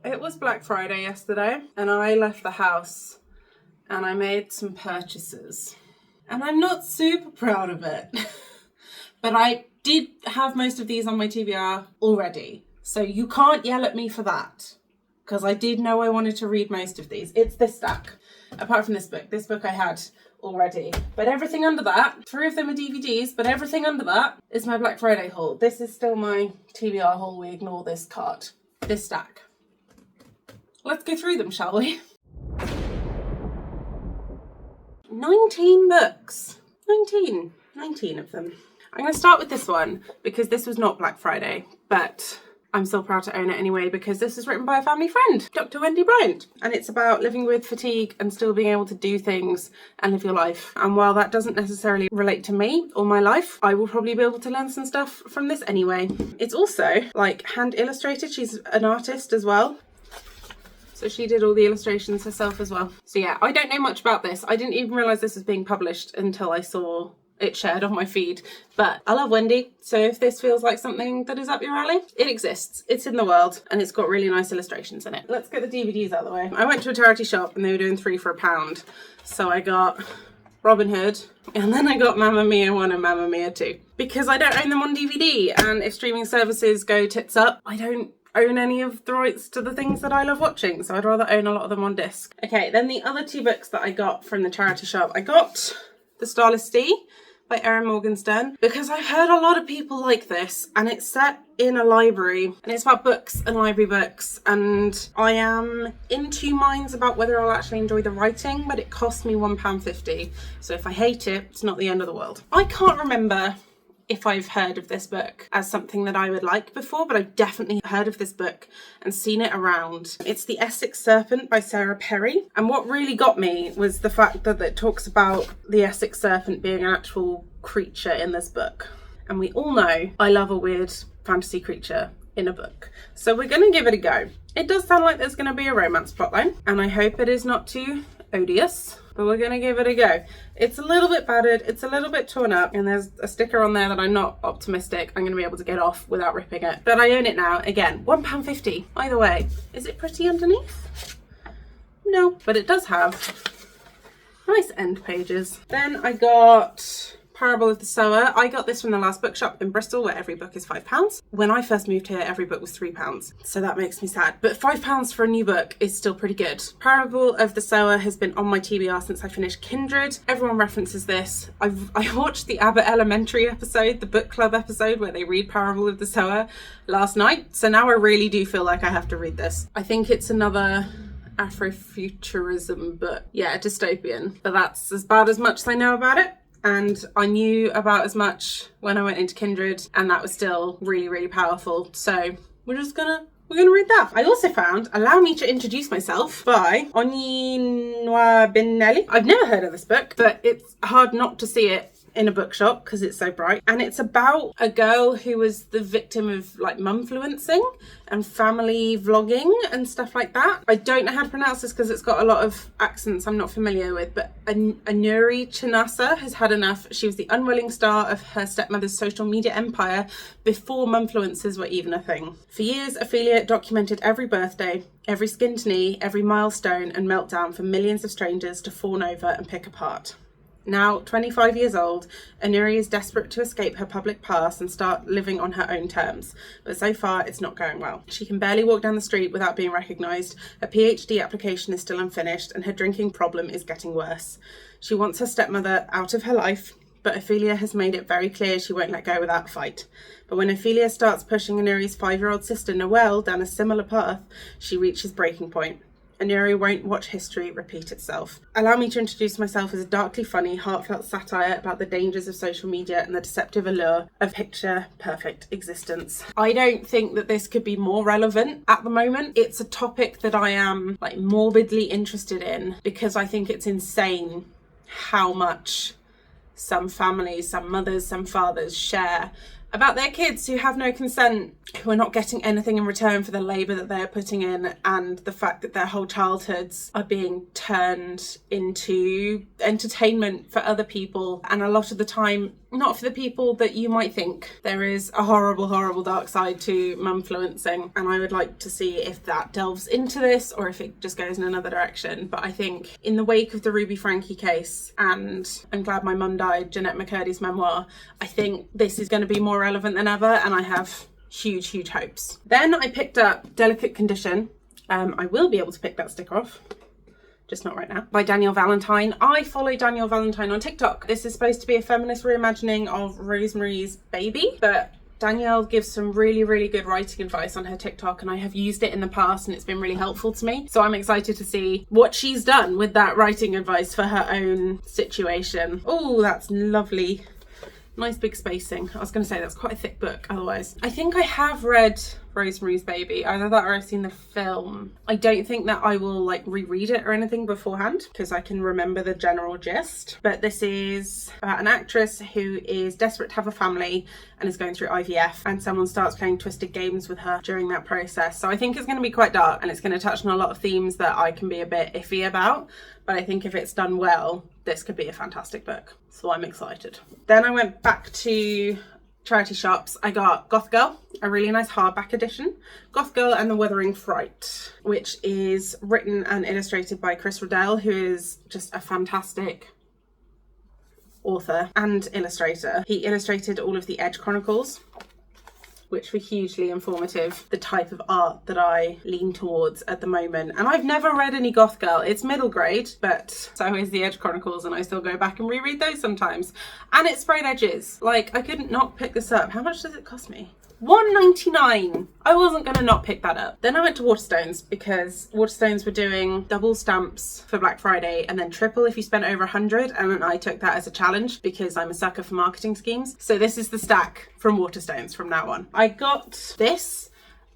It was Black Friday yesterday and I left the house and I made some purchases. And I'm not super proud of it, but I did have most of these on my TBR already. So you can't yell at me for that, because I did know I wanted to read most of these. It's this stack, apart from this book. This book I had already. But everything under that, 3 of them are DVDs, but everything under that is my Black Friday haul. This is still my TBR haul. We ignore this card, this stack. Let's go through them, shall we? 19 books. 19 of them. I'm going to start with this one because this was not Black Friday, but I'm still proud to own it anyway because this is written by a family friend, Dr. Wendy Bryant, and it's about living with fatigue and still being able to do things and live your life. And while that doesn't necessarily relate to me or my life, I will probably be able to learn some stuff from this anyway. It's also like hand illustrated. She's an artist as well. So she did all the illustrations herself as well. So yeah, I don't know much about this. I didn't even realise this was being published until I saw it shared on my feed. But I love Wendy, so if this feels like something that is up your alley, it exists. It's in the world and it's got really nice illustrations in it. Let's get the DVDs out of the way. I went to a charity shop and they were doing 3 for £1. So I got Robin Hood and then I got Mamma Mia 1 and Mamma Mia 2. Because I don't own them on DVD, and if streaming services go tits up, I don't own any of the rights to the things that I love watching, so I'd rather own a lot of them on disc. Okay, then the other 2 books that I got from the charity shop, I got The Starless Sea by Erin Morgenstern because I've heard a lot of people like this, and it's set in a library and it's about books and library books, and I am in 2 minds about whether I'll actually enjoy the writing, but it cost me £1.50, so if I hate it, it's not the end of the world. I can't remember if I've heard of this book as something that I would like before, but I've definitely heard of this book and seen it around. It's The Essex Serpent by Sarah Perry. And what really got me was the fact that it talks about the Essex Serpent being an actual creature in this book. And we all know I love a weird fantasy creature in a book. So we're gonna give it a go. It does sound like there's gonna be a romance plotline, and I hope it is not too odious, but we're gonna give it a go. It's a little bit battered, it's a little bit torn up, and there's a sticker on there that I'm not optimistic I'm gonna be able to get off without ripping it. But I own it now. Again, £1.50 either way. Is it pretty underneath? No, but it does have nice end pages. Then I got Parable of the Sower. I got this from the last bookshop in Bristol where every book is £5. When I first moved here, every book was £3. So that makes me sad. But £5 for a new book is still pretty good. Parable of the Sower has been on my TBR since I finished Kindred. Everyone references this. I watched the Abbott Elementary episode, the book club episode where they read Parable of the Sower last night. So now I really do feel like I have to read this. I think it's another Afrofuturism book. Yeah, dystopian. But that's as about as much as I know about it. And I knew about as much when I went into Kindred, and that was still really, really powerful. So we're gonna read that. I also found Allow Me to Introduce Myself by Onyinwa Binelli. I've never heard of this book, but it's hard not to see it in a bookshop because it's so bright. And it's about a girl who was the victim of like mumfluencing and family vlogging and stuff like that. I don't know how to pronounce this because it's got a lot of accents I'm not familiar with, but Anuri Chinasa has had enough. She was the unwilling star of her stepmother's social media empire before mumfluencers were even a thing. For years, Ophelia documented every birthday, every skinned knee, every milestone and meltdown for millions of strangers to fawn over and pick apart. Now, 25 years old, Anuri is desperate to escape her public past and start living on her own terms. But so far, it's not going well. She can barely walk down the street without being recognised, her PhD application is still unfinished, and her drinking problem is getting worse. She wants her stepmother out of her life, but Ophelia has made it very clear she won't let go without a fight. But when Ophelia starts pushing Anuri's 5-year-old sister Noelle down a similar path, she reaches breaking point. Anuri won't watch history repeat itself. Allow Me to Introduce Myself is a darkly funny, heartfelt satire about the dangers of social media and the deceptive allure of picture-perfect existence. I don't think that this could be more relevant at the moment. It's a topic that I am like morbidly interested in because I think it's insane how much some families, some mothers, some fathers share about their kids who have no consent, who are not getting anything in return for the labour that they're putting in, and the fact that their whole childhoods are being turned into entertainment for other people. And a lot of the time not for the people that you might think. There is a horrible, horrible dark side to mumfluencing, and I would like to see if that delves into this or if it just goes in another direction. But I think in the wake of the Ruby Frankie case and I'm Glad My Mum Died, Jeanette McCurdy's memoir, I think this is going to be more relevant than ever, and I have huge, huge hopes. Then I picked up Delicate Condition. I will be able to pick that sticker off, just not right now, by Danielle Valentine. I follow Danielle Valentine on TikTok. This is supposed to be a feminist reimagining of Rosemary's Baby, but Danielle gives some really, really good writing advice on her TikTok, and I have used it in the past and it's been really helpful to me. So I'm excited to see what she's done with that writing advice for her own situation. Oh, that's lovely. Nice big spacing. I was going to say that's quite a thick book otherwise. I think I have read Rosemary's Baby, either that or I've seen the film. I don't think that I will like reread it or anything beforehand because I can remember the general gist. But this is about an actress who is desperate to have a family and is going through IVF, and someone starts playing twisted games with her during that process. So I think it's going to be quite dark and it's going to touch on a lot of themes that I can be a bit iffy about. But I think if it's done well, this could be a fantastic book. So I'm excited. Then I went back to charity shops. I got Goth Girl, a really nice hardback edition. Goth Girl and the Wuthering Fright, which is written and illustrated by Chris Riddell, who is just a fantastic author and illustrator. He illustrated all of the Edge Chronicles, which were hugely informative, the type of art that I lean towards at the moment. And I've never read any Goth Girl. It's middle grade, but so is the Edge Chronicles, and I still go back and reread those sometimes. And it's sprayed edges. Like, I couldn't not pick this up. How much does it cost me? $1.99. I wasn't gonna not pick that up. Then I went to Waterstones because Waterstones were doing double stamps for Black Friday and then triple if you spent over 100, and I took that as a challenge because I'm a sucker for marketing schemes. So this is the stack from Waterstones from now on. I got this.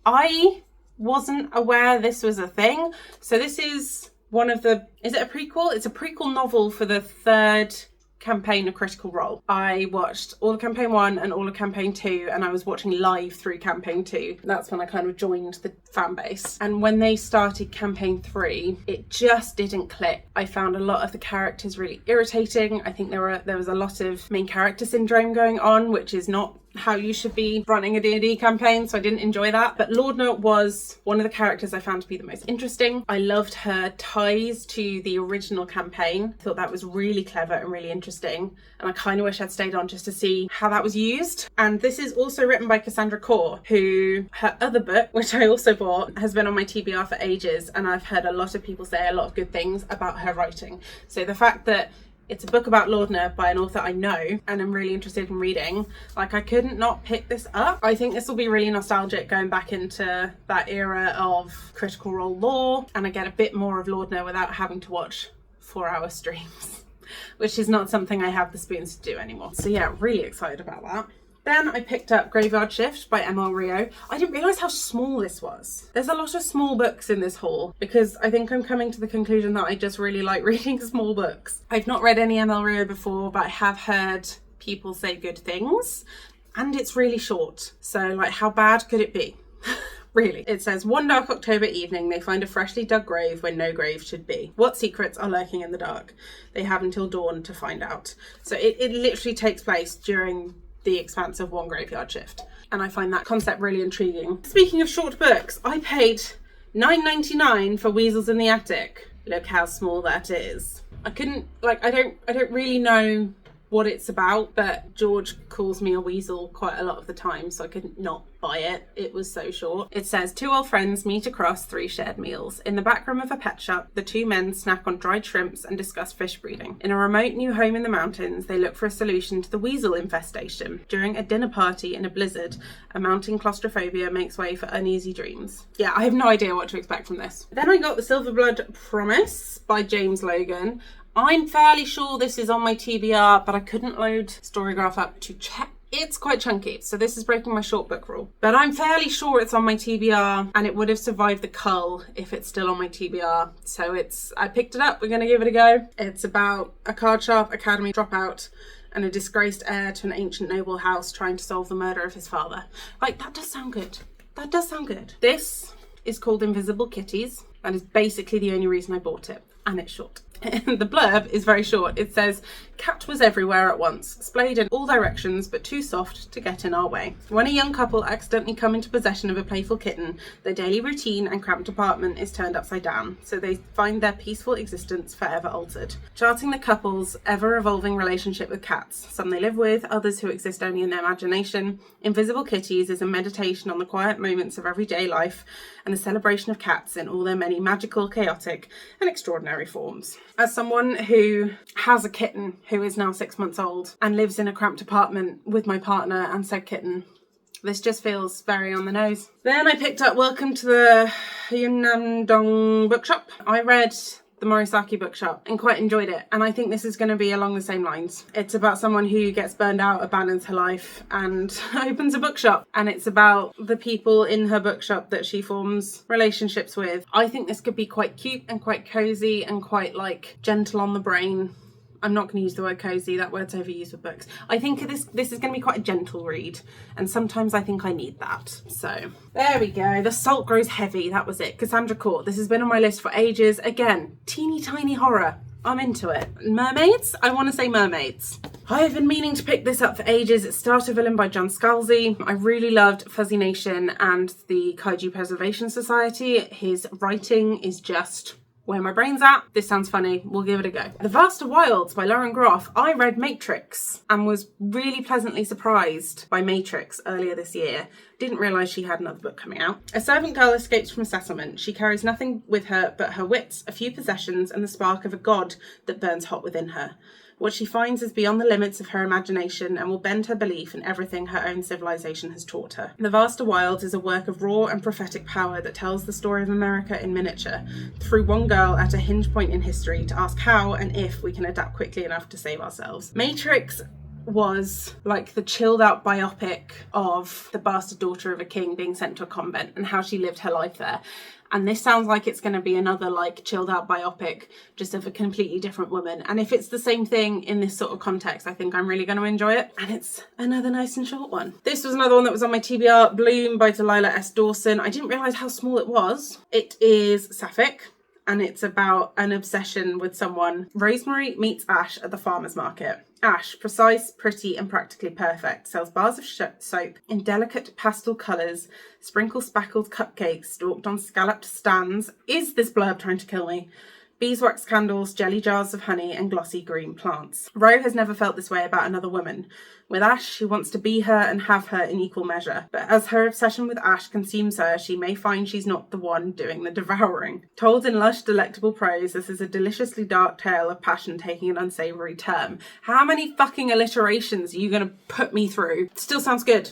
I wasn't aware this was a thing. So this is one of the, is it a prequel? It's a prequel novel for the third campaign of Critical Role. I watched all of campaign 1 and all of campaign 2, and I was watching live through campaign 2. That's when I kind of joined the fan base. And when they started campaign 3, it just didn't click. I found a lot of the characters really irritating. I think there was a lot of main character syndrome going on, which is not how you should be running a D&D campaign, so I didn't enjoy that. But Lordna was one of the characters I found to be the most interesting. I loved her ties to the original campaign. I thought that was really clever and really interesting, and I kind of wish I'd stayed on just to see how that was used. And this is also written by Cassandra Core, who, her other book, which I also bought, has been on my TBR for ages, and I've heard a lot of people say a lot of good things about her writing. So the fact that it's a book about Lordna by an author I know and I'm really interested in reading, like, I couldn't not pick this up. I think this will be really nostalgic, going back into that era of Critical Role lore, and I get a bit more of Lordna without having to watch 4-hour streams, which is not something I have the spoons to do anymore. So yeah, really excited about that. Then I picked up Graveyard Shift by ML Rio. I didn't realise how small this was. There's a lot of small books in this haul because I think I'm coming to the conclusion that I just really like reading small books. I've not read any ML Rio before, but I have heard people say good things, and it's really short. So, like, how bad could it be? Really. It says, one dark October evening, they find a freshly dug grave where no grave should be. What secrets are lurking in the dark? They have until dawn to find out. So it literally takes place during the expanse of one graveyard shift, and I find that concept really intriguing. Speaking of short books, I paid $9.99 for Weasels in the Attic. Look how small that is. I couldn't, like, I don't really know what it's about, but George calls me a weasel quite a lot of the time, so I couldn't not buy it. It was so short. It says, two old friends meet across 3 shared meals. In the back room of a pet shop, the 2 men snack on dried shrimps and discuss fish breeding. In a remote new home in the mountains, they look for a solution to the weasel infestation. During a dinner party in a blizzard, a mounting claustrophobia makes way for uneasy dreams. Yeah, I have no idea what to expect from this. Then I got The Silverblood Promise by James Logan. I'm fairly sure this is on my TBR, but I couldn't load Storygraph up to check. It's quite chunky, so this is breaking my short book rule. But I'm fairly sure it's on my TBR, and it would have survived the cull if it's still on my TBR. So I picked it up, we're gonna give it a go. It's about a card sharp academy dropout and a disgraced heir to an ancient noble house trying to solve the murder of his father. Like, that does sound good. That does sound good. This is called Invisible Kitties. That is basically the only reason I bought it, and it's short. The blurb is very short. It says, "Cat was everywhere at once, splayed in all directions, but too soft to get in our way. When a young couple accidentally come into possession of a playful kitten, their daily routine and cramped apartment is turned upside down, so they find their peaceful existence forever altered. Charting the couple's ever-evolving relationship with cats. Some they live with, others who exist only in their imagination. Invisible Kitties is a meditation on the quiet moments of everyday life and a celebration of cats in all their many magical, chaotic, and extraordinary forms." As someone who has a kitten who is now 6 months old and lives in a cramped apartment with my partner and said kitten, this just feels very on the nose. Then I picked up Welcome to the Yunnandong Bookshop. I read the Morisaki Bookshop and quite enjoyed it, and I think this is going to be along the same lines. It's about someone who gets burned out, abandons her life, and opens a bookshop, and it's about the people in her bookshop that she forms relationships with. I think this could be quite cute and quite cozy and quite like gentle on the brain. I'm not going to use the word cozy, that word's overused with books. I think this is going to be quite a gentle read, and sometimes I think I need that. So there we go. The Salt Grows Heavy, that was it. Cassandra Court. This has been on my list for ages. Again, teeny tiny horror. I'm into it. Mermaids? I want to say mermaids. I've been meaning to pick this up for ages. It's Starter Villain by John Scalzi. I really loved Fuzzy Nation and the Kaiju Preservation Society. His writing is just where my brain's at. This sounds funny. We'll give it a go. The Vaster Wilds by Lauren Groff. I read Matrix and was really pleasantly surprised by Matrix earlier this year. Didn't realise she had another book coming out. A servant girl escapes from a settlement. She carries nothing with her but her wits, a few possessions, and the spark of a god that burns hot within her. What she finds is beyond the limits of her imagination and will bend her belief in everything her own civilization has taught her. The Vaster Wilds is a work of raw and prophetic power that tells the story of America in miniature, through one girl at a hinge point in history to ask how and if we can adapt quickly enough to save ourselves. Matrix was like the chilled out biopic of the bastard daughter of a king being sent to a convent and how she lived her life there. And this sounds like it's going to be another like chilled out biopic just of a completely different woman. And if it's the same thing in this sort of context, I think I'm really going to enjoy it. And it's another nice and short one. This was another one that was on my TBR, Bloom by Delilah S. Dawson. I didn't realise how small it was. It is sapphic. And it's about an obsession with someone. Rosemary meets Ash at the farmer's market. Ash, precise, pretty, and practically perfect, sells bars of soap in delicate pastel colours, sprinkle spackled cupcakes stalked on scalloped stands. Is this blurb trying to kill me? Beeswax candles, jelly jars of honey, and glossy green plants. Ro has never felt this way about another woman. With Ash, she wants to be her and have her in equal measure. But as her obsession with Ash consumes her, she may find she's not the one doing the devouring. Told in lush, delectable prose, this is a deliciously dark tale of passion taking an unsavoury turn. How many fucking alliterations are you going to put me through? Still sounds good.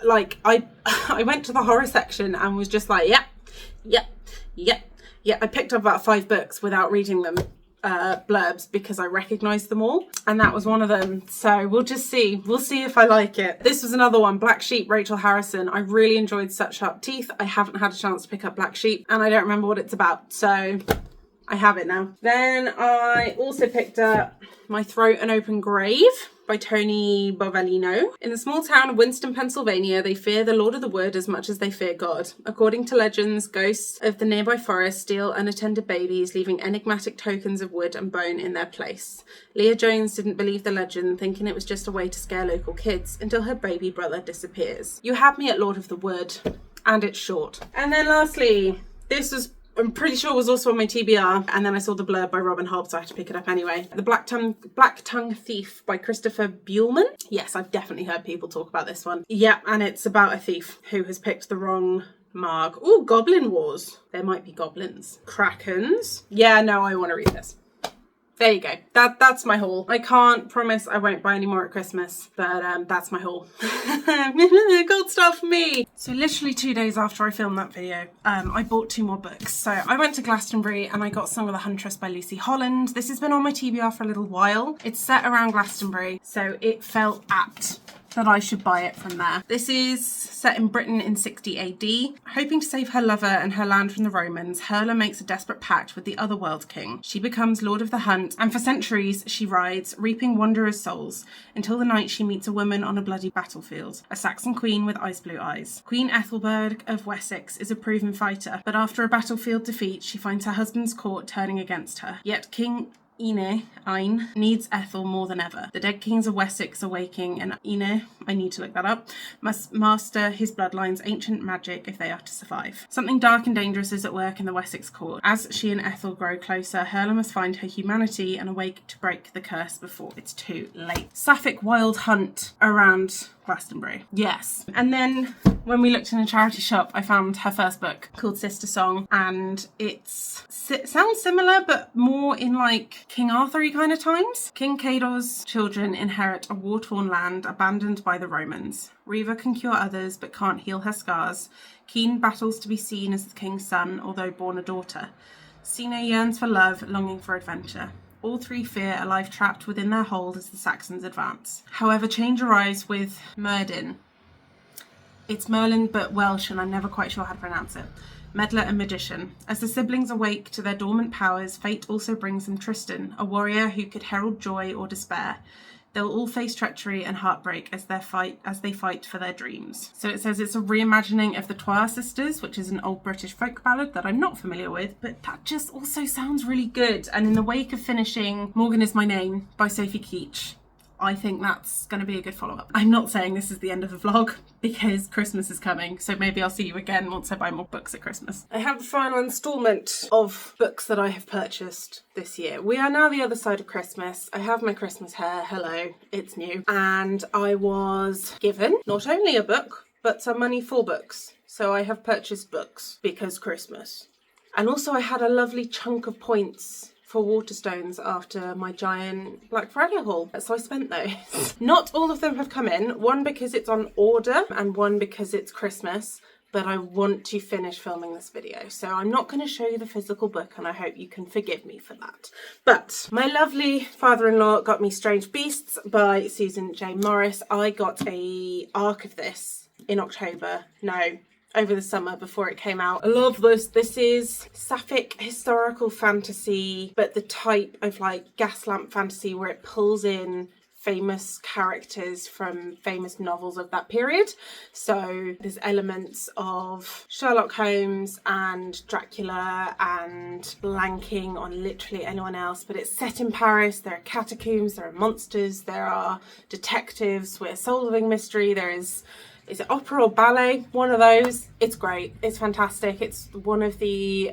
Like, I went to the horror section and was just like, yep. Yeah, I picked up about 5 books without reading them blurbs because I recognised them all, and that was one of them. So we'll just see. We'll see if I like it. This was another one, Black Sheep, Rachel Harrison. I really enjoyed Such Sharp Teeth. I haven't had a chance to pick up Black Sheep, and I don't remember what it's about, so I have it now. Then I also picked up My Throat an Open Grave by Tony Bovellino. In the small town of Winston, Pennsylvania, they fear the Lord of the Wood as much as they fear God. According to legends, ghosts of the nearby forest steal unattended babies, leaving enigmatic tokens of wood and bone in their place. Leah Jones didn't believe the legend, thinking it was just a way to scare local kids, until her baby brother disappears. You have me at Lord of the Wood, and it's short. And then lastly, this was, I'm pretty sure, was also on my TBR, and then I saw the blurb by Robin Hobb, so I had to pick it up anyway. The Black Tongue Thief by Christopher Buehlman. Yes, I've definitely heard people talk about this one. Yeah, and it's about a thief who has picked the wrong mark. Ooh, Goblin Wars. There might be goblins. Krakens. Yeah, no, I want to read this. There you go. That's my haul. I can't promise I won't buy any more at Christmas, but that's my haul. Gold star for me. So literally 2 days after I filmed that video, I bought 2 more books. So I went to Glastonbury and I got Song of the Huntress by Lucy Holland. This has been on my TBR for a little while. It's set around Glastonbury, so it felt apt that I should buy it from there. This is set in Britain in 60 AD. Hoping to save her lover and her land from the Romans, Herla makes a desperate pact with the Otherworld King. She becomes Lord of the Hunt, and for centuries she rides, reaping wanderers' souls, until the night she meets a woman on a bloody battlefield, a Saxon queen with ice blue eyes. Queen Ethelberg of Wessex is a proven fighter, but after a battlefield defeat, she finds her husband's court turning against her. Yet King Ein needs Ethel more than ever. The dead kings of Wessex are waking, and Ine, I need to look that up, must master his bloodline's ancient magic if they are to survive. Something dark and dangerous is at work in the Wessex court. As she and Ethel grow closer, Herla must find her humanity and awake to break the curse before it's too late. Sapphic wild hunt around Glastonbury. Yes. And then when we looked in a charity shop, I found her first book called Sister Song, and it sounds similar but more in like King Arthur-y kind of times. King Cador's children inherit a war-torn land abandoned by the Romans. Reva can cure others but can't heal her scars. Keen battles to be seen as the king's son, although born a daughter. Sina yearns for love, longing for adventure. All three fear a life trapped within their hold as the Saxons advance. However, change arrives with Myrddin. It's Merlin but Welsh, and I'm never quite sure how to pronounce it. Meddler and magician. As the siblings awake to their dormant powers, fate also brings them Tristan, a warrior who could herald joy or despair. They'll all face treachery and heartbreak as they fight for their dreams. So it says it's a reimagining of the Trois Sisters, which is an old British folk ballad that I'm not familiar with, but that just also sounds really good. And in the wake of finishing Morgan Is My Name by Sophie Keach, I think that's going to be a good follow-up. I'm not saying this is the end of the vlog because Christmas is coming, so maybe I'll see you again once I buy more books at Christmas. I have the final instalment of books that I have purchased this year. We are now the other side of Christmas. I have my Christmas hair. Hello, it's new. And I was given not only a book, but some money for books. So I have purchased books because Christmas. And also I had a lovely chunk of points for Waterstones after my giant Black Friday haul. So I spent those. Not all of them have come in. One because it's on order and one because it's Christmas, but I want to finish filming this video. So I'm not going to show you the physical book, and I hope you can forgive me for that. But my lovely father-in-law got me Strange Beasts by Susan J. Morris. I got a arc of this in October. No, over the summer before it came out. I love this. This is sapphic historical fantasy, but the type of like gas lamp fantasy where it pulls in famous characters from famous novels of that period. So there's elements of Sherlock Holmes and Dracula and blanking on literally anyone else, but it's set in Paris. There are catacombs, there are monsters, there are detectives, we're solving mystery, there is it opera or ballet? One of those. It's great. It's fantastic. It's one of the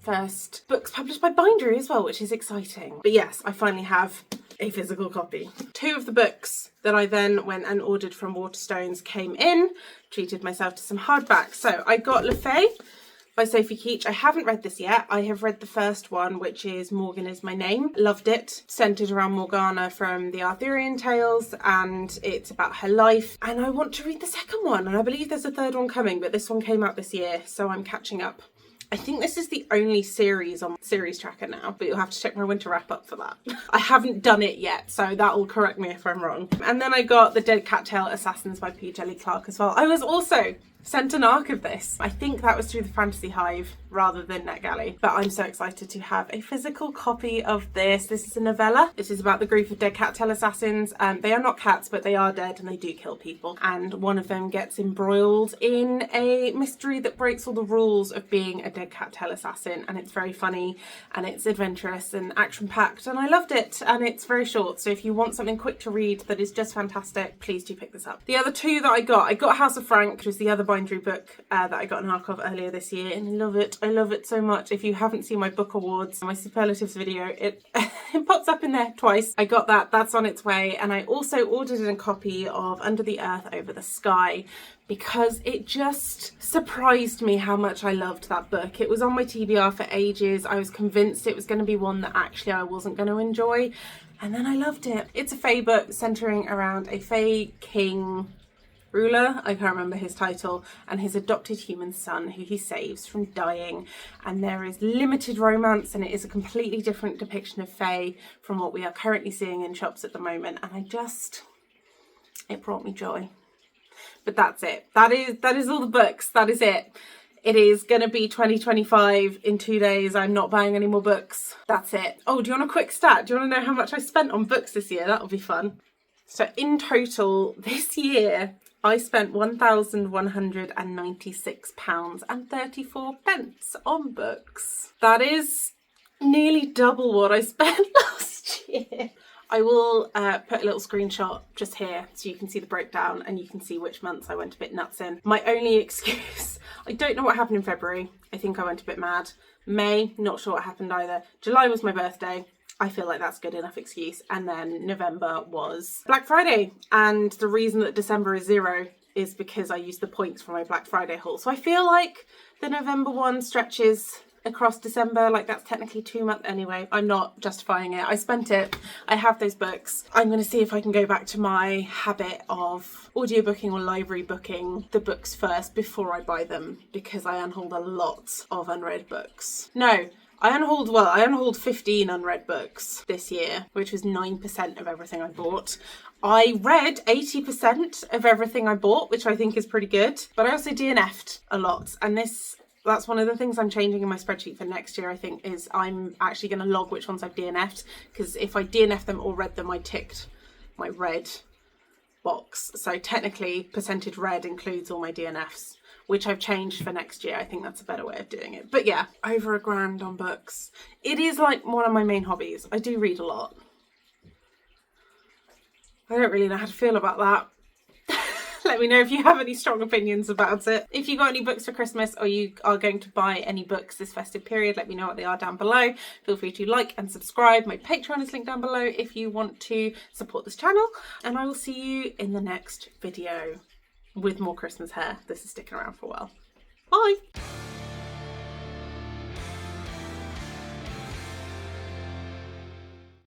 first books published by Bindery as well, which is exciting. But yes, I finally have a physical copy. Two of the books that I then went and ordered from Waterstones came in. Treated myself to some hardbacks. So I got Le Fay by Sophie Keach. I haven't read this yet. I have read the first one, which is Morgan Is My Name. Loved it. Centred around Morgana from the Arthurian tales, and it's about her life. And I want to read the second one, and I believe there's a third one coming, but this one came out this year, so I'm catching up. I think this is the only series on Series Tracker now, but you'll have to check my winter wrap up for that. I haven't done it yet, so that will correct me if I'm wrong. And then I got The Dead Cattail Assassins by P. Jelly Clark as well. I was also sent an arc of this. I think that was through the Fantasy Hive rather than NetGalley, but I'm so excited to have a physical copy of this. This is a novella. This is about the group of dead cattail assassins. They are not cats, but they are dead and they do kill people. And one of them gets embroiled in a mystery that breaks all the rules of being a dead cattail assassin. And it's very funny and it's adventurous and action-packed, and I loved it. And it's very short, so if you want something quick to read that is just fantastic, please do pick this up. The other two that I got House of Frank, which was the other Bindery book that I got an arc of earlier this year, and I love it. I love it so much. If you haven't seen my book awards, my superlatives video, it pops up in there twice. I got that. That's on its way. And I also ordered a copy of Under the Earth Over the Sky because it just surprised me how much I loved that book. It was on my TBR for ages. I was convinced it was going to be one that actually I wasn't going to enjoy, and then I loved it. It's a fae book centering around a fae king ruler, I can't remember his title, and his adopted human son who he saves from dying. And there is limited romance, and it is a completely different depiction of fae from what we are currently seeing in shops at the moment. And It brought me joy. But that's it. That is all the books. That is it. It is going to be 2025 in 2 days. I'm not buying any more books. That's it. Oh, do you want a quick stat? Do you want to know how much I spent on books this year? That'll be fun. So in total this year, I spent £1,196.34 on books. That is nearly double what I spent last year. I will put a little screenshot just here so you can see the breakdown and you can see which months I went a bit nuts in. My only excuse, I don't know what happened in February. I think I went a bit mad. May, not sure what happened either. July was my birthday. I feel like that's good enough excuse. And then November was Black Friday. And the reason that December is 0 is because I used the points from my Black Friday haul. So I feel like the November one stretches across December, like that's technically 2 months anyway. I'm not justifying it. I spent it. I have those books. I'm going to see if I can go back to my habit of audiobooking or library booking the books first before I buy them, because I unhauled a lot of unread books. No, I unhauled 15 unread books this year, which was 9% of everything I bought. I read 80% of everything I bought, which I think is pretty good, but I also DNF'd a lot, and that's one of the things I'm changing in my spreadsheet for next year, I think, is I'm actually going to log which ones I've DNF'd, because if I DNF'd them or read them, I ticked my red box. So technically, percentage read includes all my DNFs, which I've changed for next year. I think that's a better way of doing it. But yeah, over £1,000 on books. It is like one of my main hobbies. I do read a lot. I don't really know how to feel about that. Let me know if you have any strong opinions about it. If you got any books for Christmas or you are going to buy any books this festive period, let me know what they are down below. Feel free to like and subscribe. My Patreon is linked down below if you want to support this channel. And I will see you in the next video with more Christmas hair. This is sticking around for a while. Bye!